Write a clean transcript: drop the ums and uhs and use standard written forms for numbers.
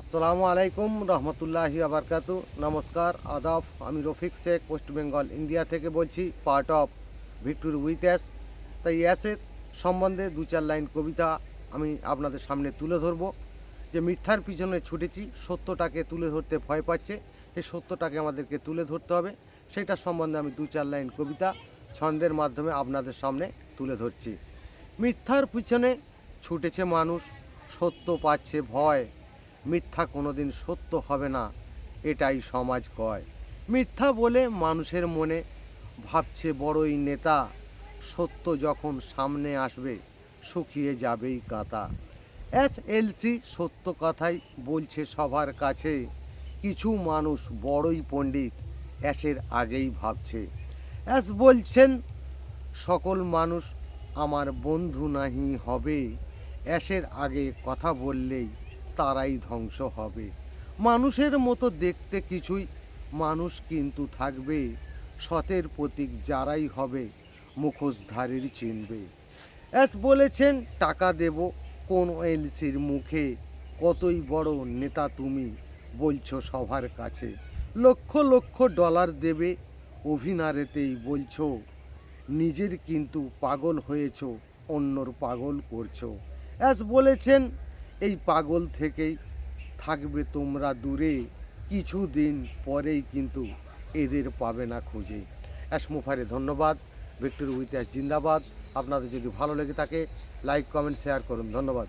আসসালামু আলাইকুম রহমতুল্লাহি আবরকাতু। নমস্কার, আদাব। আমি রফিক শেখ, ওয়েস্ট বেঙ্গল ইন্ডিয়া থেকে বলছি, part of victory with as. তাই অ্যাসের সম্বন্ধে দু চার লাইন কবিতা আমি আপনাদের সামনে তুলে ধরবো। যে মিথ্যার পিছনে ছুটেছি, সত্যটাকে তুলে ধরতে ভয় পাচ্ছে, সেই সত্যটাকে আমাদেরকে তুলে ধরতে হবে। সেটা সম্বন্ধে আমি দু চার লাইন কবিতা ছন্দের মাধ্যমে আপনাদের সামনে তুলে ধরছি। মিথ্যার পিছনে ছুটেছে মানুষ, সত্য পাচ্ছে ভয়। মিথ্যা কোনোদিন সত্য হবে না, এটাই সমাজ কয়। মিথ্যা বলে মানুষের মনে ভাবছে বড়ই নেতা, সত্য যখন সামনে আসবে শুকিয়ে যাবেই কাঁটা। এসএলসি সত্য কথাই বলছে সবার কাছে, কিছু মানুষ বড়ই পণ্ডিত অ্যাসের আগেই ভাবছে। অ্যাস বলছেন সকল মানুষ আমার বন্ধু নাহি হবে, অ্যাসের আগে কথা বললেই তারাই ধ্বংস হবে। মানুষের মতো দেখতে কিছুই মানুষ কিন্তু থাকবে, সতের প্রতীক যারাই হবে মুখোশধারীর চিনবে। অ্যাস বলেছেন টাকা দেব কোন এলসির মুখে, কতই বড় নেতা তুমি বলছো সবার কাছে। লক্ষ লক্ষ ডলার দেবে অভিনারেতেই বলছো, নিজের কিন্তু পাগল হয়েছো, অন্যর পাগল করছো। অ্যাস বলেছেন এই পাগল থেকেই থাকবে তোমরা দূরে, কিছুদিন পরেই কিন্তু এদের পাবে না খুঁজে। অ্যাস মুফারে ধন্যবাদ। ভিক্টোরি উইথ অ্যাস জিন্দাবাদ। আপনাদের যদি ভালো লেগে থাকে লাইক কমেন্ট শেয়ার করুন। ধন্যবাদ।